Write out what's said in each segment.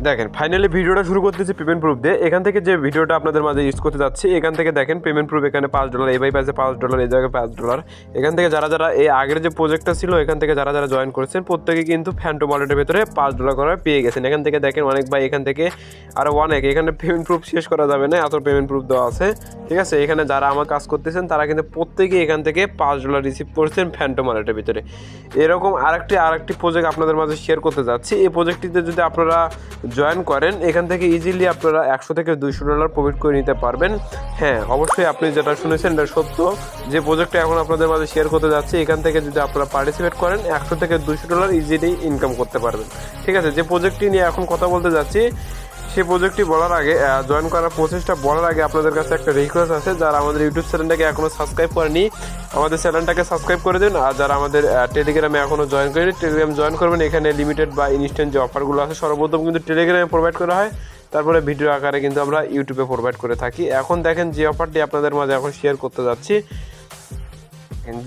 দেখেন ফাইনালি ভিডিওটা শুরু করতেছি পেমেন্ট প্রুফ দিয়ে। এখান থেকে যে ভিডিওটা আপনাদের মাঝে ইউজ করতে যাচ্ছি, এখান থেকে দেখেন পেমেন্ট প্রুফ এখানে $5, এই ভাই পাশে $5, এই জায়গায় $5। এখান থেকে যারা যারা এই আগের যে প্রজেক্টটা ছিল এখান থেকে যারা যারা জয়েন করেছেন প্রত্যেকে কিন্তু ফ্যান্টম ওয়ালেটের ভিতরে $5 করে পেয়ে গেছেন। এখান থেকে দেখেন অনেক ভাই এখান থেকে আরও অনেক, এখানে পেমেন্ট প্রুফ শেষ করা যাবে না, এত পেমেন্ট প্রুফ দেওয়া আছে। ঠিক আছে, এখানে যারা আমার কাজ করতেছেন তারা কিন্তু প্রত্যেকেই এখান থেকে $5 রিসিভ করছেন ফ্যান্টম ওয়ালেটের ভিতরে। এরকম আরেকটি প্রজেক্ট আপনাদের মাঝে শেয়ার করতে যাচ্ছি। এই প্রজেক্টটিতে যদি আপনারা জয়েন করেন এখান থেকে ইজিলি আপনারা $100 থেকে $200 প্রফিট করে নিতে পারবেন। হ্যাঁ, অবশ্যই আপনি যেটা শুনেছেন এটা সত্য। যে প্রজেক্টটা এখন আপনাদের মাঝে শেয়ার করতে যাচ্ছি এখান থেকে যদি আপনারা পার্টিসিপেট করেন $100 থেকে $200 ইজিলি ইনকাম করতে পারবেন। ঠিক আছে, যে প্রজেক্টটি নিয়ে এখন কথা বলতে যাচ্ছি সেই প্রজেক্টটি বলার আগে, জয়েন করার প্রসেসটা বলার আগে আপনাদের কাছে একটা রিকোয়েস্ট আছে, যারা আমাদের ইউটিউব চ্যানেলটাকে এখনও সাবস্ক্রাইব করেনি আমাদের চ্যানেলটাকে সাবস্ক্রাইব করে দিন। আর যারা আমাদের টেলিগ্রামে এখনও জয়েন করেনি টেলিগ্রাম জয়েন করবেন। এখানে লিমিটেড বা ইনস্ট্যান্ট যে অফারগুলো আছে সর্বপ্রথম কিন্তু টেলিগ্রামে প্রোভাইড করা হয়, তারপরে ভিডিও আকারে কিন্তু আমরা ইউটিউবে প্রোভাইড করে থাকি। এখন দেখেন যে অফারটি আপনাদের মাঝে এখন শেয়ার করতে যাচ্ছি,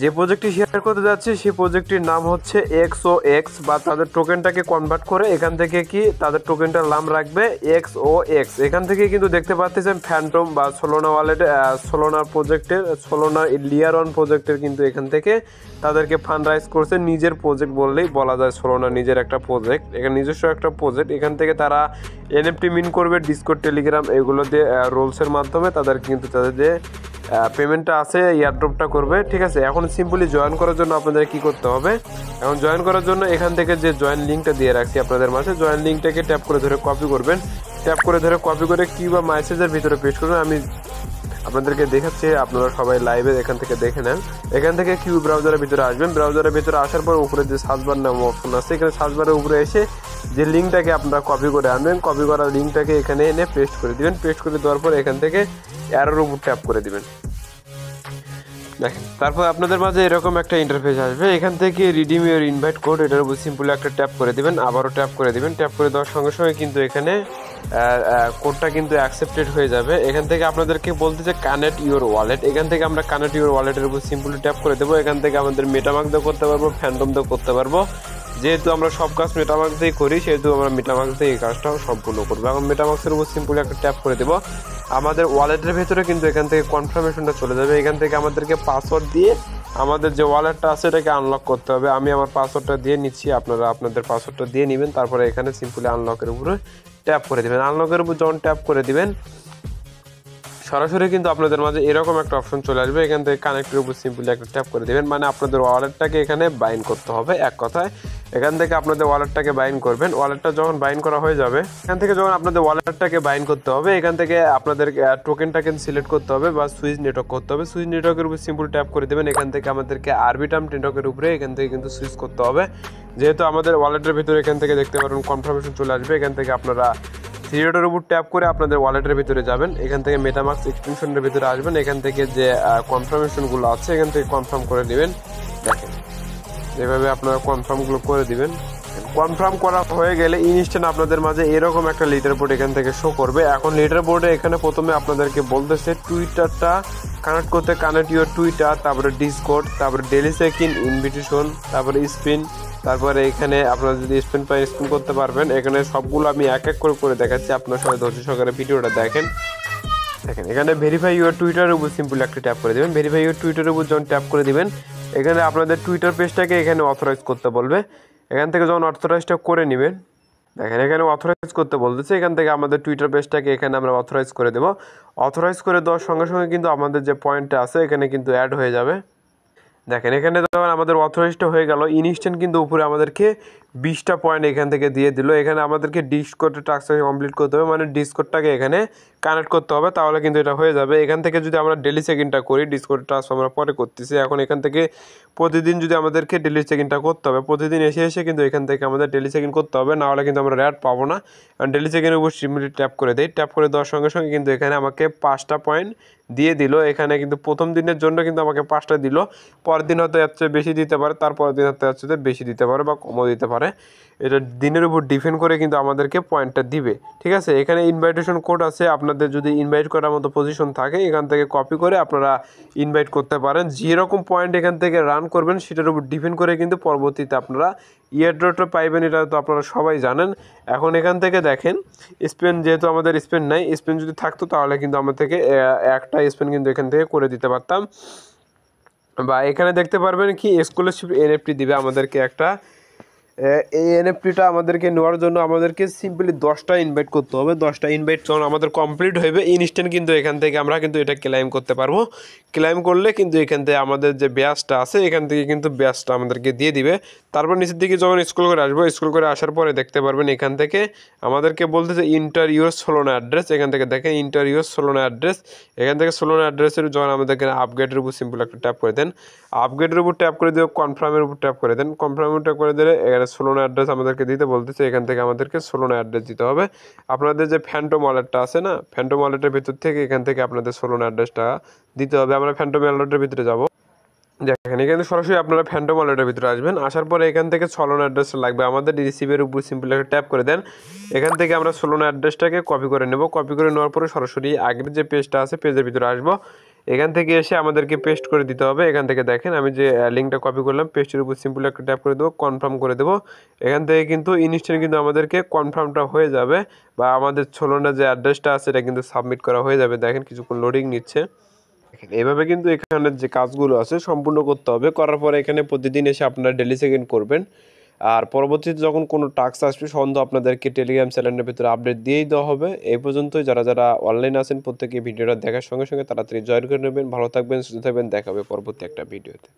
যে প্রজেক্টটি শেয়ার করতে যাচ্ছে সেই প্রজেক্টটির নাম হচ্ছে XOX, বা তাদের টোকেনটাকে কনভার্ট করে এখান থেকে কি তাদের টোকেনটার নাম রাখবে XOX। এখান থেকে কিন্তু দেখতে পাচ্ছেন ফ্যান্টম বা সোলোনা ওয়ালেট, সোলোনা প্রজেক্টের, সোলোনা লেয়ার 1 প্রজেক্টের কিন্তু এখান থেকে তাদেরকে ফান্ড রাইজ করছে। নিজের প্রজেক্ট বললেই বলা যায়, সোলোনা নিজের একটা প্রজেক্ট, এখানে নিজস্ব একটা প্রজেক্ট। এখান থেকে তারা NFT মিন করবে ডিসকর্ড, টেলিগ্রাম এগুলো দিয়ে রোলসের মাধ্যমে তাদের কিন্তু তাদের যে পেমেন্টটা আছে এয়ারড্রপটা করবে। ঠিক আছে, এখন সিম্পলি জয়েন করার জন্য আপনাদের কি করতে হবে, এখন জয়েন করার জন্য এখান থেকে যে জয়েন লিঙ্কটা দিয়ে রাখছি আপনাদের মাঝে, জয়েন লিঙ্কটাকে ট্যাপ করে ধরে কপি করবেন। ট্যাপ করে ধরে কপি করে কি বা মেসেজের ভিতরে পেস্ট করবেন। আমি আপনাদেরকে দেখাচ্ছি, আপনারা সবাই লাইভে এখান থেকে দেখে নেন। এখান থেকে কিউ ব্রাউজারের ভিতরে আসবেন। ব্রাউজারের ভিতরে আসার পর উপরে যে সার্চবার নাম অপশন আছে, এখানে সার্চবারের উপরে এসে যে লিঙ্কটাকে আপনারা কপি করে আনবেন, কপি করা লিঙ্কটাকে এখানে এনে পেস্ট করে দিবেন। পেস্ট করে দেওয়ার পর এখান থেকে অ্যারোর উপর ট্যাপ করে দিবেন। দেখেন তারপর আপনাদের মাঝে এরকম একটা ইন্টারফেস আসবে। এখান থেকে রিডিম ইউর ইনভাইট কোড, এটার উপর সিম্পলি একটা ট্যাপ করে দিবেন, আবারও ট্যাপ করে দিবেন। ট্যাপ করে দেওয়ার সঙ্গে সঙ্গে কিন্তু এখানে কোডটা কিন্তু অ্যাকসেপ্টেড হয়ে যাবে। এখান থেকে আপনাদেরকে বলতে যে কানেক্ট ইউর ওয়ালেট, এখান থেকে আমরা কানেক্ট ইউর ওয়ালেটের উপর সিম্পলি ট্যাপ করে দেবো। এখান থেকে আমাদের মেটামার্ক দিয়ে করতে পারবো, ফ্যান্টম দিয়ে করতে পারবো। যেহেতু আমরা সব কাজ মেটামার্ক দিয়েই করি সেহেতু আমরা মেটামার্ক দিয়ে এই কাজটাও সম্পূর্ণ করবো। এখন মেটামার্কের উপর সিম্পলি একটা ট্যাপ করে দেবো। আমাদের ওয়ালেটের ভেতরে কিন্তু এখান থেকে কনফার্মেশনটা চলে যাবে। এখান থেকে আমাদেরকে পাসওয়ার্ড দিয়ে আমাদের যে ওয়ালেটটা আছে এটাকে আনলক করতে হবে। আমি আমার পাসওয়ার্ডটা দিয়ে নিচ্ছি, আপনারা আপনাদের পাসওয়ার্ডটা দিয়ে নেবেন। তারপরে এখানে সিম্পলি আনলকের উপরে ট্যাপ করে দেবেন। আনলকের উপর যখন ট্যাপ করে দিবেন সরাসরি কিন্তু আপনাদের মাঝে এরকম একটা অপশন চলে আসবে। এখান থেকে কানেক্টের উপর সিম্পলি একটা ট্যাপ করে দেবেন, মানে আপনাদের ওয়ালেটটাকে এখানে বাইন্ড করতে হবে। এক কথায় এখান থেকে আপনাদের ওয়ালেটটাকে বাইন্ড করবেন। ওয়ালেটটা যখন বাইন্ড করা হয়ে যাবে, এখান থেকে যখন আপনাদের ওয়ালেটটাকে বাইন্ড করতে হবে এখান থেকে আপনাদের টোকেনটাকে সিলেক্ট করতে হবে বা সুইচ নেটওয়ার্ক করতে হবে। সুইচ নেটওয়ার্কের উপর সিম্পলি ট্যাপ করে দেবেন। এখান থেকে আমাদেরকে আরবিটাম নেটওয়ার্কের উপরে এখান থেকে কিন্তু সুইচ করতে হবে। যেহেতু আমাদের ওয়ালেটের ভিতরে এখান থেকে দেখতে পারেন কনফার্মেশন চলে আসবে। এখান থেকে আপনারা থ্রিডের উপর ট্যাপ করে আপনাদের ওয়ালেটের ভিতরে যাবেন। এখান থেকে মেটামার্ক এক্সটেনশনের ভিতরে আসবেন। এখান থেকে যে কনফার্মেশনগুলো আছে এখান থেকে কনফার্ম করে দিবেন। দেখেন যেভাবে আপনারা কনফার্মগুলো করে দিবেন। কনফার্ম করা হয়ে গেলে ইনস্ট্যান্ট আপনাদের মাঝে এরকম একটা লিডার বোর্ড এখান থেকে শো করবে। এখন লিডার বোর্ডে এখানে প্রথমে আপনাদেরকে বলতেছে টুইটারটা কানেক্ট করতে, কানেক্ট ইউর টুইটার, তারপরে ডিসকর্ড, তারপরে ডেলি চেক ইন, ইনভিটেশন, তারপরে স্পিন, তারপরে এখানে আপনারা যদি স্পিন পাই স্পিন করতে পারবেন। এখানে সবগুলো আমি এক এক করে দেখাচ্ছি, আপনার সবাই ধৈর্য সহকারে ভিডিওটা দেখেন। দেখেন এখানে ভেরিফাই ইউর টুইটারের উপর সিম্পলি একটা ট্যাপ করে দেবেন। ভেরিফাই ইউর টুইটারের উপর যখন ট্যাপ করে দিবেন এখানে আপনাদের টুইটার পেজটাকে এখানে অথরাইজ করতে বলবে। এখান থেকে যখন অথরাইজটা করে নেবেন, দেখেন এখানে অথরাইজ করতে বলতেছে। এখান থেকে আমাদের টুইটার পেজটাকে এখানে আমরা অথরাইজ করে দেবো। অথরাইজ করে দেওয়ার সঙ্গে সঙ্গে কিন্তু আমাদের যে পয়েন্টটা আছে এখানে কিন্তু অ্যাড হয়ে যাবে। দেখেন এখানে যখন আমাদের অথরাইজটা হয়ে গেল ইনস্ট্যান্ট কিন্তু উপরে আমাদেরকে 20টা পয়েন্ট এখান থেকে দিয়ে দিল। এখানে আমাদেরকে ডিসকোডের টাস্কটাকে কমপ্লিট করতে হবে, মানে ডিসকোডটাকে এখানে কানেক্ট করতে হবে, তাহলে কিন্তু এটা হয়ে যাবে। এখান থেকে যদি আমরা ডেলি চেক-ইনটা করি, ডিসকোডের টাস্ক আমরা পরে করতেছি, এখন এখান থেকে প্রতিদিন যদি আমাদেরকে ডেলি চেক-ইনটা করতে হবে, প্রতিদিন এসে কিন্তু এখান থেকে আমাদের ডেলি চেক-ইন করতে হবে, নাহলে কিন্তু আমরা র্যাট পাবো না। কারণ ডেলি চেক-ইনের উপর সিম্পলি ট্যাপ করে দিই। ট্যাপ করে দেওয়ার সঙ্গে সঙ্গে কিন্তু এখানে আমাকে 5টা পয়েন্ট দিয়ে দিল। এখানে কিন্তু প্রথম দিনের জন্য কিন্তু আমাকে 5টা দিল, পরের দিন হয়তো এর চেয়ে বেশি দিতে পারে, তারপরের দিন হয়তো এর চেয়ে বেশি দিতে পারে বা কমও দিতে পারে। পারে, এটা দিনের উপর ডিপেন্ড করে কিন্তু আমাদেরকে পয়েন্টটা দিবে। ঠিক আছে, এখানে ইনভাইটেশন কোড আছে, আপনাদের যদি ইনভাইট করার মতো পজিশন থাকে এখান থেকে কপি করে আপনারা ইনভাইট করতে পারেন। যেরকম পয়েন্ট এখান থেকে রান করবেন সেটার উপর ডিপেন্ড করে কিন্তু পরবর্তীতে আপনারা ইয়ারড্রপটা পাইবেন, এটা তো আপনারা সবাই জানেন। এখন এখান থেকে দেখেন স্পেন, যেহেতু আমাদের স্পেন নাই, স্পেন যদি থাকতো তাহলে কিন্তু আমার থেকে একটা স্পেন কিন্তু এখান থেকে করে দিতে পারতাম। বা এখানে দেখতে পারবেন কি স্কলারশিপ এনএফটি দিবে আমাদেরকে একটা। এই এনএফটিটা আমাদেরকে নেওয়ার জন্য আমাদেরকে সিম্পলি 10টা ইনভাইট করতে হবে। 10টা ইনভাইট যখন আমাদের কমপ্লিট হইবে ইনস্ট্যান্ট কিন্তু এখান থেকে আমরা কিন্তু এটা ক্লেম করতে পারবো। ক্লেম করলে কিন্তু এখান থেকে আমাদের যে ব্যাচটা আছে এখান থেকে কিন্তু ব্যাচটা আমাদেরকে দিয়ে দিবে। তারপর নিচের দিকে যখন স্ক্রল করে আসবো, স্ক্রল করে আসার পরে দেখতে পারবেন এখান থেকে আমাদেরকে বলতেছে ইন্টার ইউর সোলোনা অ্যাড্রেস। এখান থেকে দেখেন ইন্টার ইউর সোলোনা অ্যাড্রেস। এখান থেকে সোলোনা অ্যাড্রেসের যখন আমাদেরকে আপগ্রেডের উপর সিম্পল একটা ট্যাপ করে দেন, আপগ্রেডের উপর ট্যাপ করে দিয়ে কনফার্মের উপর ট্যাপ করে দেন। কনফার্মের ট্যাপ করে দিলে এখানে সোলোনা অ্যাড্রেস আমাদেরকে দিতে বলতেছে, এখান থেকে আমাদেরকে সোলোনা অ্যাড্রেস দিতে হবে। আপনাদের যে ফ্যান্টম ওয়ালেটটা আছে না, ফ্যান্টম ওয়ালেটের ভিতর থেকে এখান থেকে আপনাদের সোলোনা অ্যাড্রেসটা দিতে হবে। আমরা ফ্যান্টম ওয়ালেটের ভিতরে যাব, দেখেন এখানে সরাসরি আপনারা ফ্যান্টম ওয়ালেটের ভিতরে আসবেন। আসার পরে এখান থেকে সোলোনা অ্যাড্রেসটা লাগবে আমাদের, রিসিভের উপর সিম্পল একটা ট্যাপ করে দেন। এখান থেকে আমরা সোলোনা অ্যাড্রেসটাকে কপি করে নেব। কপি করে নেওয়ার পরে সরাসরি আগের যে পেজটা আছে পেজের ভিতরে আসবো। এখান থেকে এসে আমাদেরকে পেস্ট করে দিতে হবে। এখান থেকে দেখেন আমি যে লিঙ্কটা কপি করলাম, পেস্টের উপর সিম্পল একটা ট্যাপ করে দেবো, কনফার্ম করে দেবো। এখান থেকে কিন্তু ইনস্ট্যান্ট কিন্তু আমাদেরকে কনফার্মটা হয়ে যাবে, বা আমাদের সোলোনা যে অ্যাড্রেসটা আছে এটা কিন্তু সাবমিট করা হয়ে যাবে। দেখেন কিছুক্ষণ লোডিং নিচ্ছে। এভাবে কিন্তু এখানে যে কাজগুলো আছে সম্পূর্ণ করতে হবে। করার পরে এখানে প্রতিদিন এসে আপনারা ডেলি সেকেন্ড করবেন। আর পরবর্তীতে যখন কোনো টাস্ক আসবে সন্ধ্যা আপনাদেরকে টেলিগ্রাম চ্যানেলের ভিতরে আপডেট দিয়েই দেওয়া হবে। এই পর্যন্তই। যারা যারা অনলাইন আছেন প্রত্যেকে ভিডিওটা দেখার সঙ্গে সঙ্গে তাড়াতাড়ি জয়েন করে নেবেন। ভালো থাকবেন, সুস্থ থাকবেন, দেখা হবে পরবর্তী একটা ভিডিওতে।